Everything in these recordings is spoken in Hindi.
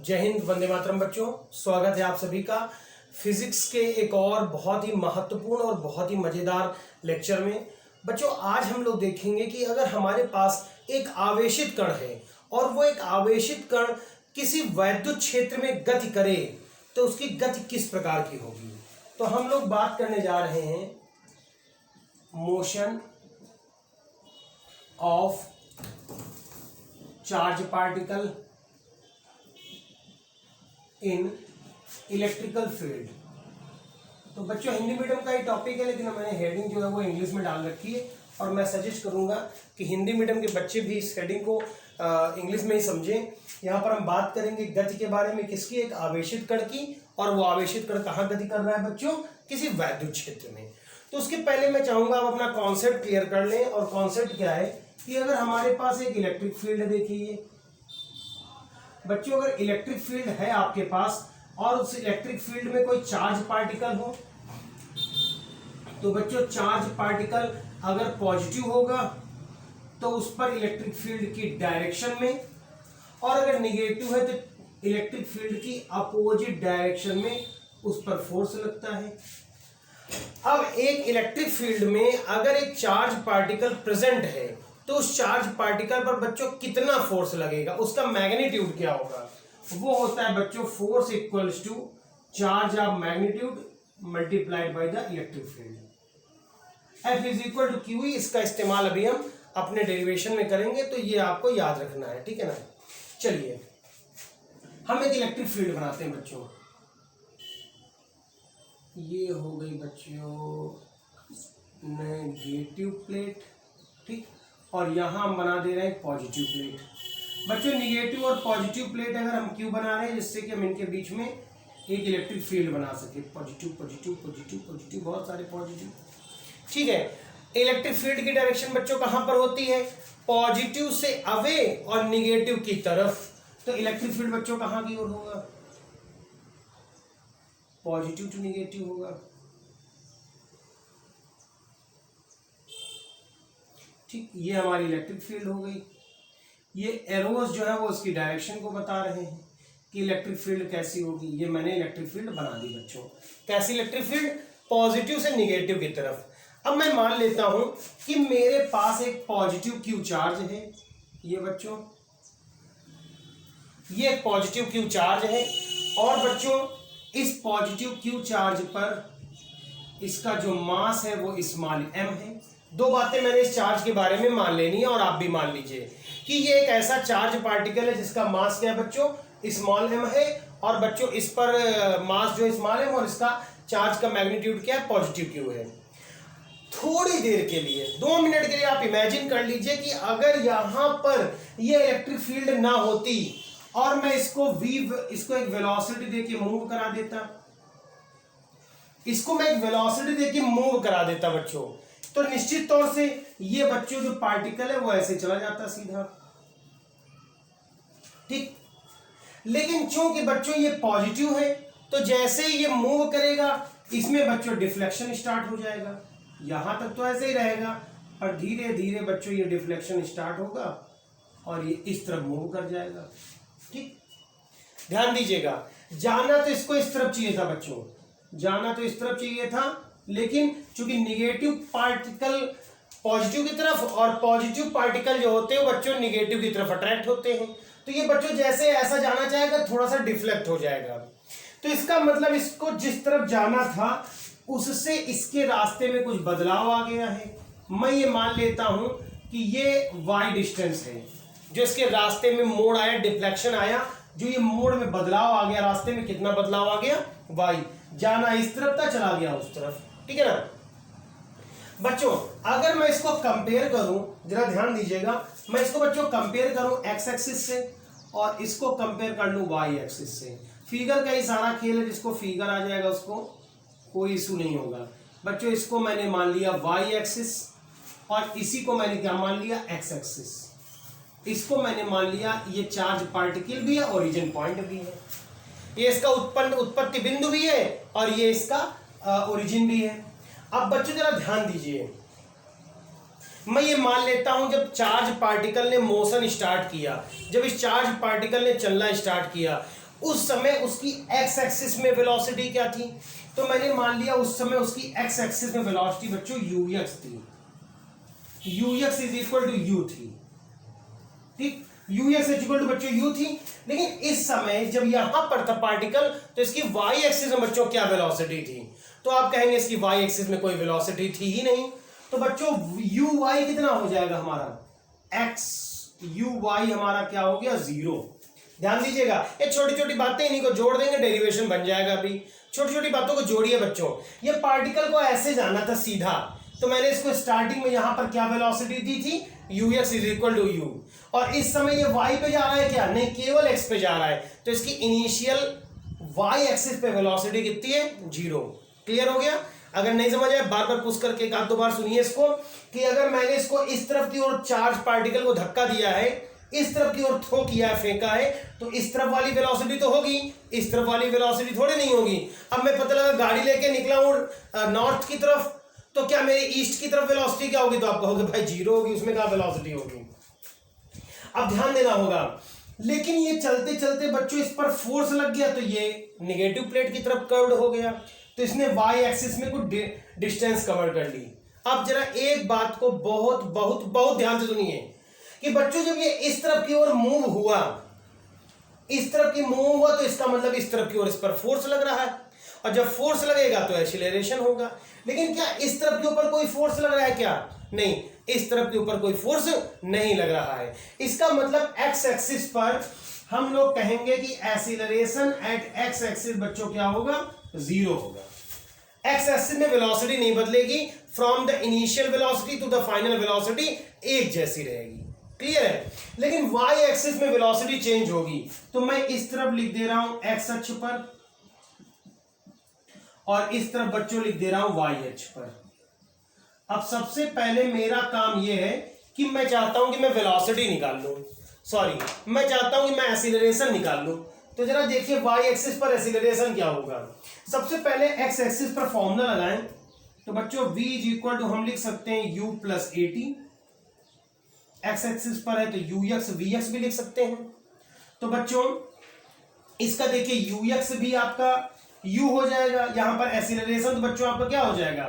जय हिंद, वंदे मातरम। बच्चों, स्वागत है आप सभी का फिजिक्स के एक और बहुत ही महत्वपूर्ण और बहुत ही मजेदार लेक्चर में। बच्चों, आज हम लोग देखेंगे कि अगर हमारे पास एक आवेशित कण है और वो एक आवेशित कण किसी वैद्युत क्षेत्र में गति करे तो उसकी गति किस प्रकार की होगी। तो हम लोग बात करने जा रहे हैं motion of charge particle in electrical field. तो बच्चों, हिंदी मीडियम का ही टॉपिक है, लेकिन मैंने हेडिंग जो है वो इंग्लिश में डाल रखी है और मैं सजेस्ट करूंगा कि हिंदी मीडियम के बच्चे भी इस हेडिंग को इंग्लिश में ही समझें। यहाँ पर हम बात करेंगे गति के बारे में, किसकी? एक आवेशित कण की। और वो आवेशित कण कहाँ गति कर रहा है बच्चों? किसी वैद्युत क्षेत्र में। तो उसके पहले मैं चाहूंगा आप अपना कॉन्सेप्ट क्लियर कर लें। और कॉन्सेप्ट क्या है कि अगर हमारे पास एक इलेक्ट्रिक फील्ड है, देखिए बच्चों, अगर इलेक्ट्रिक फील्ड है आपके पास और उस इलेक्ट्रिक फील्ड में कोई चार्ज पार्टिकल हो, तो बच्चों चार्ज पार्टिकल अगर पॉजिटिव होगा तो उस पर इलेक्ट्रिक फील्ड की डायरेक्शन में, और अगर निगेटिव है तो इलेक्ट्रिक फील्ड की अपोजिट डायरेक्शन में उस पर फोर्स लगता है। अब एक इलेक्ट्रिक फील्ड में अगर एक चार्ज पार्टिकल प्रेजेंट है तो उस चार्ज पार्टिकल पर बच्चों कितना फोर्स लगेगा, उसका मैग्नीट्यूड क्या होगा? वो होता है बच्चों force equals to charge of magnitude multiplied by the electric field. F is equal to Q. इसका इस्तेमाल अभी हम अपने डेरिवेशन में करेंगे, तो ये आपको याद रखना है, ठीक है ना। चलिए हम एक इलेक्ट्रिक फील्ड बनाते हैं बच्चों। ये हो गई बच्चों नेगेटिव प्लेट, ठीक। और यहां हम बना दे रहे हैं पॉजिटिव प्लेट। बच्चों, निगेटिव और पॉजिटिव प्लेट अगर हम क्यों बना रहे हैं? जिससे कि हम इनके बीच में एक इलेक्ट्रिक फील्ड बना सके। पॉजिटिव पॉजिटिव पॉजिटिव पॉजिटिव, बहुत सारे पॉजिटिव, ठीक है। इलेक्ट्रिक फील्ड की डायरेक्शन बच्चों कहां पर होती है? पॉजिटिव से अवे और निगेटिव की तरफ। तो इलेक्ट्रिक फील्ड बच्चों कहां की ओर होगा? पॉजिटिव टू निगेटिव होगा, ठीक। ये हमारी इलेक्ट्रिक फील्ड हो गई। ये एरोस जो है वो उसकी डायरेक्शन को बता रहे हैं कि इलेक्ट्रिक फील्ड कैसी होगी। ये मैंने इलेक्ट्रिक फील्ड बना दी बच्चों। कैसी इलेक्ट्रिक फील्ड? पॉजिटिव से निगेटिव की तरफ। अब मैं मान लेता हूं कि मेरे पास एक पॉजिटिव क्यू चार्ज है। ये बच्चों, ये एक पॉजिटिव क्यू चार्ज है। और बच्चों, इस पॉजिटिव क्यू चार्ज पर इसका जो मास है वो स्मॉल m है। दो बातें मैंने इस चार्ज के बारे में मान लेनी है और आप भी मान लीजिए कि ये एक ऐसा चार्ज पार्टिकल है जिसका मास क्या है बच्चों? स्मॉल m है। और बच्चों इस पर मास जो स्मॉल m और इसका चार्ज का मैग्नीट्यूड क्या है? पॉजिटिव क्यू है। थोड़ी देर के लिए, 2 मिनट के लिए आप इमेजिन कर लीजिए कि अगर यहां पर ये इलेक्ट्रिक फील्ड ना होती और मैं इसको एक वेलोसिटी देके मूव करा देता, इसको मैं एक वेलोसिटी देके मूव करा देता बच्चों, तो निश्चित तौर से ये बच्चों जो पार्टिकल है वो ऐसे चला जाता सीधा, ठीक। लेकिन चूंकि बच्चों ये पॉजिटिव है तो जैसे ही ये मूव करेगा इसमें बच्चों डिफ्लेक्शन स्टार्ट हो जाएगा। यहां तक तो ऐसे ही रहेगा और धीरे धीरे बच्चों ये डिफ्लेक्शन स्टार्ट होगा और ये इस तरफ मूव कर जाएगा, ठीक। ध्यान दीजिएगा, जाना तो इसको इस तरफ चाहिए था बच्चों, जाना तो इस तरफ चाहिए था, लेकिन चूंकि निगेटिव पार्टिकल पॉजिटिव की तरफ और पॉजिटिव पार्टिकल जो होते हैं बच्चों निगेटिव की तरफ अट्रैक्ट होते हैं, तो ये बच्चों जैसे ऐसा जाना चाहेगा थोड़ा सा डिफ्लेक्ट हो जाएगा। तो इसका मतलब इसको जिस तरफ जाना था उससे इसके रास्ते में कुछ बदलाव आ गया है। मैं ये मान लेता हूं कि ये y डिस्टेंस है, जो इसके रास्ते में मोड़ आया, डिफ्लेक्शन आया, जो ये मोड़ में बदलाव आ गया, रास्ते में कितना बदलाव आ गया? y। जाना इस तरफ था, चला गया उस तरफ, ठीक है ना बच्चों। अगर मैं इसको कंपेयर करूं, जरा ध्यान दीजिएगा, मैं इसको बच्चों कंपेयर करूं x एक्सिस से और इसको कंपेयर कर लूं y एक्सिस से। फिगर का ही सारा खेल है, जिसको फिगर आ जाएगा उसको कोई इशू नहीं होगा बच्चों। इसको मैंने मान लिया y एक्सिस और इसी को मैंने क्या मान लिया? x axis. इसको मैंने मान लिया ये चार्ज पार्टिकल भी है, ओरिजिन पॉइंट भी है, ये इसका उत्पत्ति बिंदु भी है और ये इसका ओरिजिन भी है। अब बच्चों जरा ध्यान दीजिए, मैं ये मान लेता हूं जब चार्ज पार्टिकल ने मोशन स्टार्ट किया, जब इस चार्ज पार्टिकल ने चलना स्टार्ट किया उस समय उसकी एक्स एक्सिस में वेलोसिटी क्या थी, तो मैंने मान लिया उस समय उसकी एक्स एक्सिस में वेलोसिटी बच्चों यूएक्स थी, U X is equal to U थी, ठीक, यूएक्स इज इक्वल टू बच्चों यू थी। लेकिन इस समय जब यहां पर था पार्टिकल तो इसकी वाई एक्सिस में बच्चों क्या वेलोसिटी थी, तो आप कहेंगे इसकी वाई एक्सिस में कोई वेलोसिटी थी ही नहीं, तो बच्चों यू वाई कितना हो जाएगा हमारा एक्स यू वाई हमारा क्या हो गया 0। ध्यान दीजिएगा, ये छोटी छोटी बातें इन्हीं को जोड़ देंगे डेरिवेशन बन जाएगा। अभी छोटी छोटी बातों को जोड़िए बच्चों। ये पार्टिकल को ऐसे जाना था सीधा, तो मैंने इसको स्टार्टिंग में यहां पर क्या वेलोसिटी दी थी ux is equal to U, और इस समय ये y पे जा रहा है क्या, नहीं केवल x पे जा रहा है, तो इसकी इनिशियल y एक्सिस पे वेलोसिटी कितनी है 0। क्लियर हो गया। अगर नहीं समझ आए बार बार पूछ करके एक आध दो बार सुनिए इसको, कि अगर मैंने इसको इस तरफ की ओर चार्ज पार्टिकल को धक्का दिया है, इस तरफ की ओर थ्रो किया है, फेंका है, तो इस तरफ वाली वेलोसिटी तो होगी, इस तरफ वाली वेलोसिटी थोड़ी नहीं होगी। अब मैं पता लगा गाड़ी लेके निकला हूं नॉर्थ की तरफ, तो क्या मेरी ईस्ट की तरफ वेलोसिटी क्या होगी, तो आप कहोगे भाई 0 होगी, उसमें क्या वेलोसिटी होगी। अब ध्यान देना होगा। लेकिन ये चलते चलते बच्चों इस पर फोर्स लग गया, तो ये नेगेटिव प्लेट की तरफ कर्व्ड हो गया, तो इसने y एक्सिस में कुछ डिस्टेंस कवर कर ली। अब जरा एक बात को बहुत बहुत बहुत ध्यान से सुनिए कि बच्चों जब ये इस तरफ की ओर मूव हुआ, इस तरफ की मूव हुआ, तो इसका मतलब इस तरफ की ओर इस पर फोर्स लग रहा है, और जब फोर्स लगेगा तो एक्सीलरेशन होगा। लेकिन क्या इस तरफ के ऊपर कोई फोर्स लग रहा है क्या, नहीं, इस तरफ के ऊपर कोई फोर्स नहीं लग रहा है। इसका मतलब एक्स एक्सिस पर हम लोग कहेंगे कि एक्सीलरेशन एट एक्स एक्सिस बच्चों क्या होगा 0 होगा। एक्स एक्सिस में वेलोसिटी नहीं बदलेगी, from the initial velocity to the final velocity एक जैसी रहेगी। क्लियर है। लेकिन y एक्सिस में वेलोसिटी चेंज होगी, तो मैं इस तरफ लिख दे रहा हूं x अक्ष पर, और इस तरफ बच्चों लिख दे रहा हूं y अक्ष पर। अब सबसे पहले मेरा काम यह है कि मैं चाहता हूं कि मैं वेलोसिटी निकाल लूं, सॉरी मैं चाहता हूं कि मैं एक्सीलरेशन निकाल लूं। तो जरा देखिए y एक्सिस पर एक्सीलरेशन क्या होगा। सबसे पहले x एक्सिस पर फॉर्मूला लगाएं, तो बच्चों v इज इक्वल टू हम लिख सकते हैं u plus A T, x axis पर है तो ux vx भी लिख सकते हैं। तो बच्चों इसका देखिए ux भी आपका u हो जाएगा, यहां पर एक्सीलरेशन तो बच्चों आपका क्या हो जाएगा,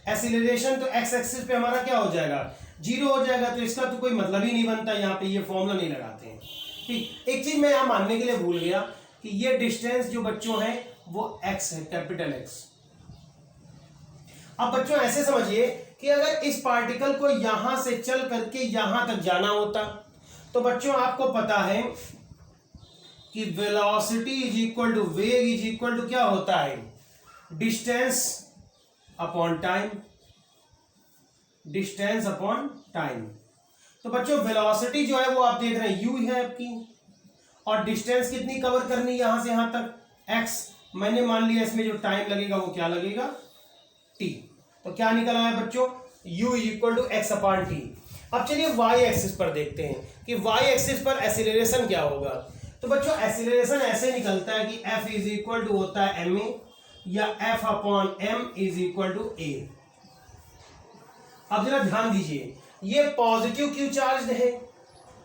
एक्सीलरेशन तो एक्स एक्सिस पे हमारा क्या हो जाएगा 0 हो जाएगा, तो इसका तो कोई मतलब ही नहीं बनता, यहाँ पे ये फॉर्मूला नहीं लगाते हैं। ठीक, एक चीज मैं यहां मानने के लिए भूल गया कि ये डिस्टेंस जो बच्चों है वो x है, कैपिटल X। अब बच्चों ऐसे समझिए कि अगर इस पार्टिकल को यहां से चल करके यहां तक जाना होता, तो बच्चों आपको पता है कि वेलोसिटी इज इक्वल टू वेग इज इक्वल टू क्या होता है, distance upon time, distance upon time. तो बच्चों वेलोसिटी जो है वो आप देख रहे हैं u है आपकी, और डिस्टेंस कितनी कवर करनी यहां से यहां तक x, मैंने मान लिया इसमें जो टाइम लगेगा वो क्या लगेगा t। तो क्या निकला है बच्चों u is equal to X upon T. अब चलिए y एक्सिस पर देखते हैं कि y एक्सिस पर एक्सीलरेशन क्या होगा। तो बच्चों एक्सीलरेशन ऐसे निकलता है कि f इज इक्वल टू होता है ma, या f upon m is equal to a। अब जरा ध्यान दीजिए, ये पॉजिटिव क्यू चार्ज है,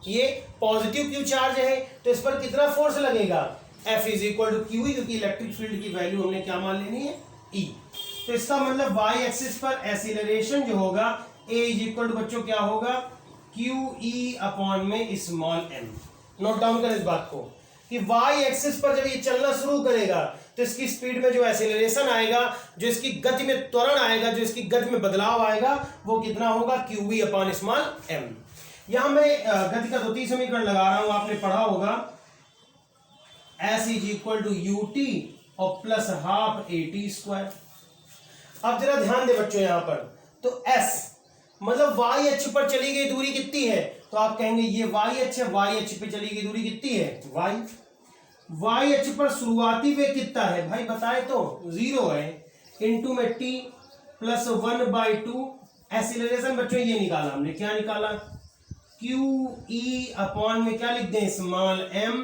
ये पॉजिटिव क्यू चार्ज है, तो इस पर कितना फोर्स लगेगा F is equal to Q, क्योंकि इलेक्ट्रिक फील्ड की वैल्यू हमने क्या मान लेनी है E। तो इसका मतलब y एक्सिस पर एक्सीलरेशन जो होगा a इज इक्वल टू बच्चों क्या होगा क्यू ई अपॉन में स्मॉल m। नोट डाउन करें इस बात को कि y एक्सिस पर जब ये चलना शुरू करेगा तो इसकी स्पीड में जो एक्सीलरेशन आएगा, जो इसकी गति में त्वरण आएगा, जो इसकी गति में बदलाव आएगा, वो कितना होगा Q E upon small m। यहां मैं गति का द्वितीय समीकरण लगा रहा हूं, आपने पढ़ा होगा s is equal to u t और plus half a t square. अब जरा ध्यान दे बच्चों यहां पर, तो s मतलब y अक्ष पर चली गई दूरी कितनी है, तो आप कहेंगे ये y अक्ष है, y अक्ष पे चली गई दूरी कितनी है y अक्ष पर शुरुआती वेग कितना है भाई बताए तो 0 है, इनटू में t प्लस 1/2 एक्सीलरेशन बच्चों ये निकाला हमने, क्या निकाला क्यू ई अपॉन में क्या लिख दें स्मॉल m,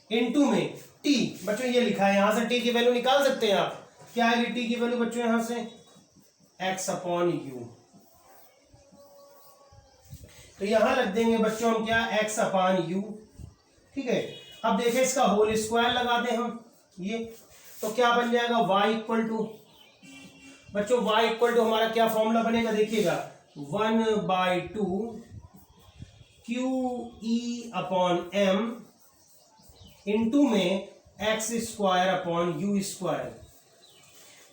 इनटू में t बच्चों ये लिखा है, यहां से t की वैल्यू निकाल सकते हैं आप, क्या आएगी t की वैल्यू बच्चों यहां से x अपॉन यू। तो यहां लग देंगे बच्चों हम क्या x अपॉन यू। ठीक है, अब देखें इसका होल स्क्वायर लगा दें हम ये, तो क्या बन जाएगा y इक्वल टू बच्चों y इक्वल टू हमारा क्या फॉर्मूला बनेगा देखिएगा 1/2 QE अपॉन m इंटू में x square upon you square.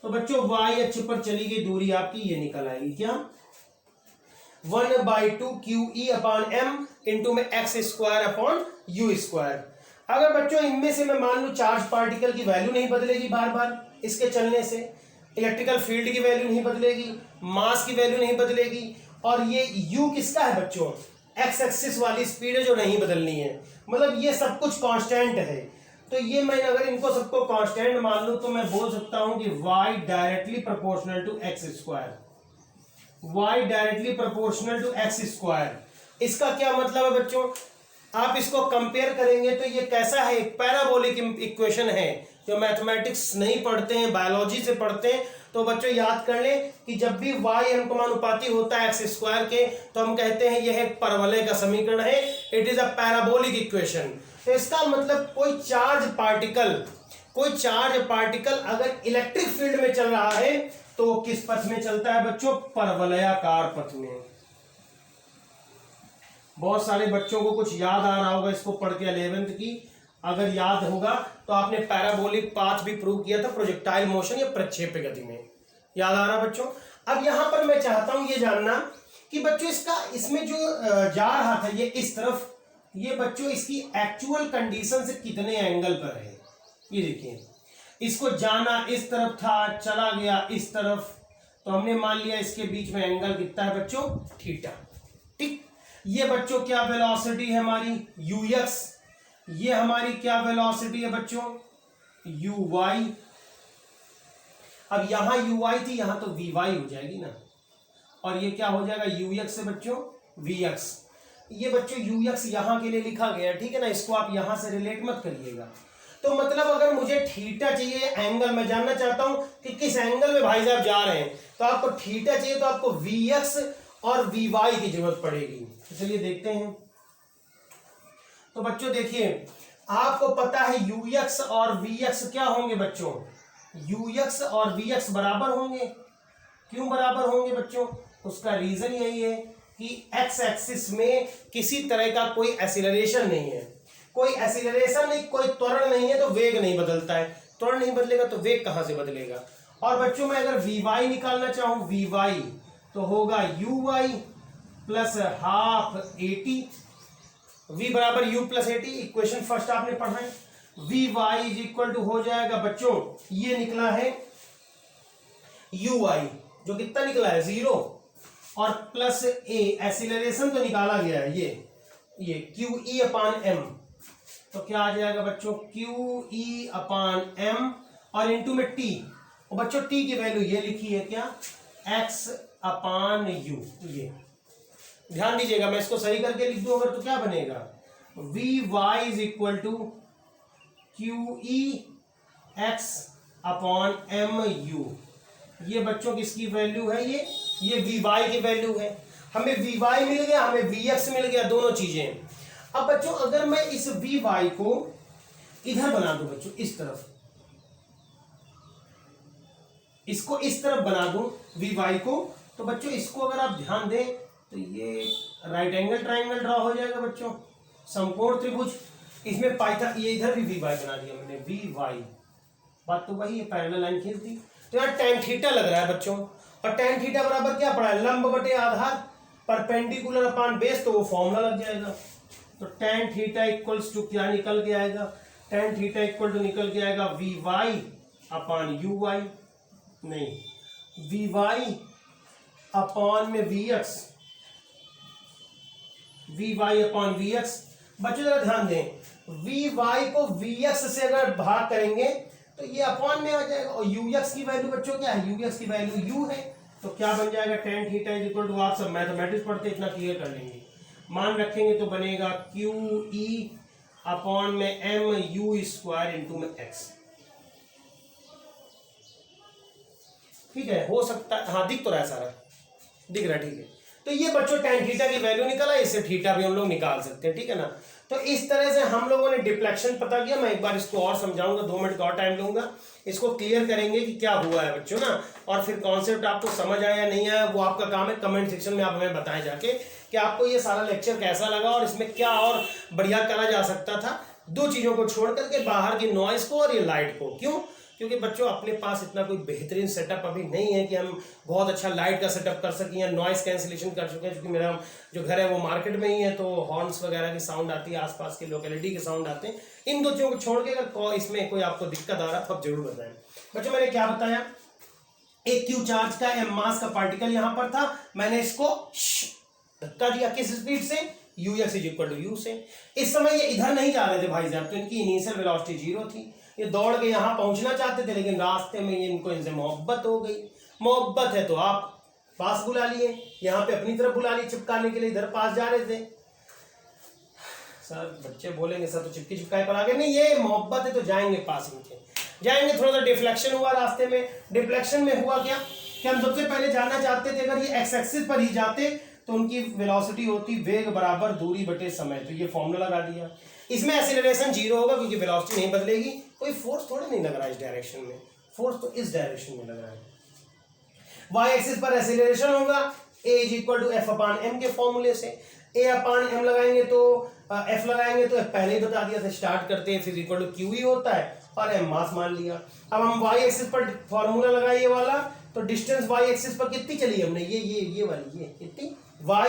तो बच्चों y अक्ष पर चली गई दूरी आपकी ये निकल आएगी क्या 1/2 QE अपॉन m इंटू में x square upon you square. अगर बच्चों इनमें से मैं मान लूं चार्ज पार्टिकल की वैल्यू नहीं बदलेगी बार बार इसके चलने से, इलेक्ट्रिकल फील्ड की वैल्यू नहीं बदलेगी, मास की वैल्यू नहीं बदलेगी, और ये u किसका है बच्चों x एक्सिस वाली स्पीड है जो नहीं बदलनी है, मतलब ये सब कुछ कांस्टेंट है। तो ये मैं अगर इनको सबको कांस्टेंट मान लूं तो मैं बोल सकता हूं कि y directly proportional to x square, y directly proportional to x square. इसका क्या मतलब है बच्चों, आप इसको कंपेयर करेंगे तो ये कैसा है, एक पैराबोलिक इक्वेशन है। जो मैथमेटिक्स नहीं पढ़ते हैं बायोलॉजी से पढ़ते हैं तो बच्चों याद कर लें कि जब भी y अनुपाती होता है x स्क्वायर के तो हम कहते हैं यह एक परवलय का समीकरण है, it is a parabolic equation. तो इसका मतलब कोई चार्ज पार्टिकल अगर इलेक्ट्रिक फील्ड में चल रहा है तो वो किस पथ में चलता है बच्चों, परवलयाकार पथ में। बहुत सारे बच्चों को कुछ याद आ रहा होगा इसको पढ़ के 11th की, अगर याद होगा तो आपने पैराबोलिक पाथ भी प्रूव किया था प्रोजेक्टाइल मोशन या प्रक्षेप गति में, याद आ रहा बच्चों। अब यहां पर मैं चाहता हूं ये जानना कि बच्चों इसमें जो जा रहा था ये इस तरफ, ये बच्चों इसकी एक्चुअल कंडीशन से कितने एंगल पर है। ये देखिए इसको जाना इस तरफ था, चला गया इस तरफ, तो हमने मान लिया इसके बीच में एंगल कितना है बच्चों, थीटा। ठीक, ये बच्चों क्या वेलोसिटी है हमारी ux, ये हमारी क्या वेलोसिटी है बच्चों uy। अब यहां uy थी, यहां तो vy हो जाएगी ना, और ये क्या हो जाएगा ux से बच्चों vx। ये बच्चों ux यहां के लिए लिखा गया, ठीक है ना, इसको आप यहां से रिलेट मत करिएगा। तो मतलब अगर मुझे थीटा चाहिए एंगल, मैं जानना चाहता हूं कि किस एंगल में भाई साहब जा रहे हैं, तो आपको थीटा चाहिए तो आपको vx और vy की जरूरत पड़ेगी। तो चलिए देखते हैं। तो बच्चों देखिए आपको पता है ux और vx क्या होंगे बच्चों, ux और vx बराबर होंगे। क्यों बराबर होंगे बच्चों, उसका रीजन यही है कि x एक्सिस में किसी तरह का कोई एक्सीलरेशन नहीं है, कोई एक्सीलरेशन नहीं, कोई त्वरण नहीं है, तो वेग नहीं बदलता है। त्वरण नहीं बदलेगा तो वेग कहां से बदलेगा। और बच्चों मैं अगर vy निकालना चाहूं, vy तो होगा uy plus half at, v बराबर u plus at, equation first आपने पढ़ा है। vy इज इक्वल टू हो जाएगा बच्चों, ये निकला है uy जो कितना निकला है 0, और प्लस a एक्सीलरेशन तो निकाला गया है ये QE अपान m, तो क्या आ जाएगा बच्चों QE अपान m और इंटू में t, और बच्चों t की वैल्यू ये लिखी है क्या x अपान u। ये ध्यान दीजिएगा, मैं इसको सही करके लिख दूं अगर तो क्या बनेगा vy is equal to QE x upon mu। ये बच्चों किसकी वैल्यू है, ये vy की वैल्यू है। हमें vy मिल गया, हमें vx मिल गया, दोनों चीजें। अब बच्चों अगर मैं इस vy को इधर बना दूं बच्चों, इस तरफ, इसको इस तरफ बना दूं vy को, तो बच्चों इसको अगर आप ध्यान दें तो ये राइट एंगल ट्राइंगल ड्रॉ हो जाएगा बच्चों, समकोण त्रिभुज। इसमें पाइथन, ये इधर भी vy बना दिया मैंने, vy, बात तो वही है, पैरेलल लाइन खींच दी। तो यार tan थीटा लग रहा है बच्चों, और tan थीटा बराबर क्या पड़ा है, लंब बटे आधार, परपेंडिकुलर अपान बेस, तो वो फॉर्मूला लग जाएगा। तो tan थीटा इक्वल्स टू क्या निकल के आएगा, tan थीटा इक्वल टू निकल के आएगा vy अपान uy, नहीं vy अपान में vx, vy अपान vx। बच्चों जरा ध्यान दें, vy को vx से अगर भाग करेंगे तो ये अपॉन में आ जाएगा, और ux की वैल्यू बच्चों क्या है, ux की वैल्यू u है, तो क्या बन जाएगा tan theta is equal to, आप सब मैथमेटिक्स पढ़ते इतना क्लियर कर लेंगे, मान रखेंगे तो बनेगा QE अपॉन में mu स्क्वायर इंटू में x। ठीक है, हो सकता है, हाँ दिख तो रहा है, सारा दिख रहा है, ठीक है। तो ये बच्चों tan थीटा की वैल्यू निकला, इससे थीटा भी हम लोग निकाल सकते हैं, ठीक है ना। तो इस तरह से हम लोगों ने डिफ्लेक्शन पता किया। मैं एक बार इसको और समझाऊंगा, 2 मिनट का और टाइम लूंगा, इसको क्लियर करेंगे कि क्या हुआ है बच्चों ना, और फिर कॉन्सेप्ट आपको समझ आया या नहीं आया वो आपका काम है। कमेंट सेक्शन में आप हमें बताएं जाके कि आपको ये सारा लेक्चर कैसा लगा और इसमें क्या और बढ़िया करा जा सकता था, 2 चीजों को छोड़ करके, बाहर की नॉइस को और ये लाइट को। क्यों? क्योंकि बच्चों अपने पास इतना कोई बेहतरीन सेटअप अभी नहीं है कि हम बहुत अच्छा लाइट का सेटअप कर सकें या नॉइस कैंसिलेशन कर सकें, क्योंकि मेरा जो घर है वो मार्केट में ही है, तो हॉर्न्स वगैरह की साउंड आती है, आसपास की लोकेलिटी के साउंड आते हैं। इन 2 चीज़ों को छोड़ के अगर इसमें कोई आपको दिक्कत आ रहा तो आप जरूर बताएं। बच्चों मैंने क्या बताया, एक क्यू चार्ज का एम मास का पार्टिकल यहां पर था, मैंने इसको धक्का दिया किस स्पीड से, ux is equal to U से। इस समय ये इधर नहीं जा रहे थे भाई साहब, तो इनकी इनिशियल वेलोसिटी 0 थी, ये दौड़ के यहां पहुंचना चाहते थे, लेकिन रास्ते में इनको इनसे मोहब्बत हो गई। मोहब्बत है तो आप पास बुला लिए, यहां पे अपनी तरफ बुला लिए चिपकाने के लिए, इधर पास जा रहे थे। सर बच्चे बोलेंगे सर तो चिपकी चिपकाए पर आगे नहीं, ये मोहब्बत है तो जाएंगे पास इनके, जाएंगे। थोड़ा सा डिफ्लेक्शन हुआ रास्ते में। डिफ्लेक्शन में हुआ क्या कि हम सबसे पहले जानना चाहते थे अगर ये एक्स एक्सिस पर ही जाते तो उनकी वेलोसिटी होती वेग बराबर दूरी बटे समय, तो ये फॉर्मूला लगा दिया। इसमें एक्सीलरेशन 0 होगा क्योंकि वेलोसिटी नहीं बदलेगी, कोई फोर्स थोड़ा नहीं लग रहा है इस डायरेक्शन में, फोर्स तो इस डायरेक्शन में लग रहा है। वाई एक्सिस पर एक्सीलरेशन होगा a is equal to F upon M के फॉर्मूले से, a अपान एम लगाएंगे तो f लगाएंगे तो पहले ही बता दिया था, स्टार्ट करते हैं फिर इक्वल टू क्यू ही होता है और m मास मान लिया। अब हम y एक्सिस पर फॉर्मूला लगाए ये वाला, तो डिस्टेंस y एक्सिस पर कितनी चली हमने, ये वाली, ये कितनी y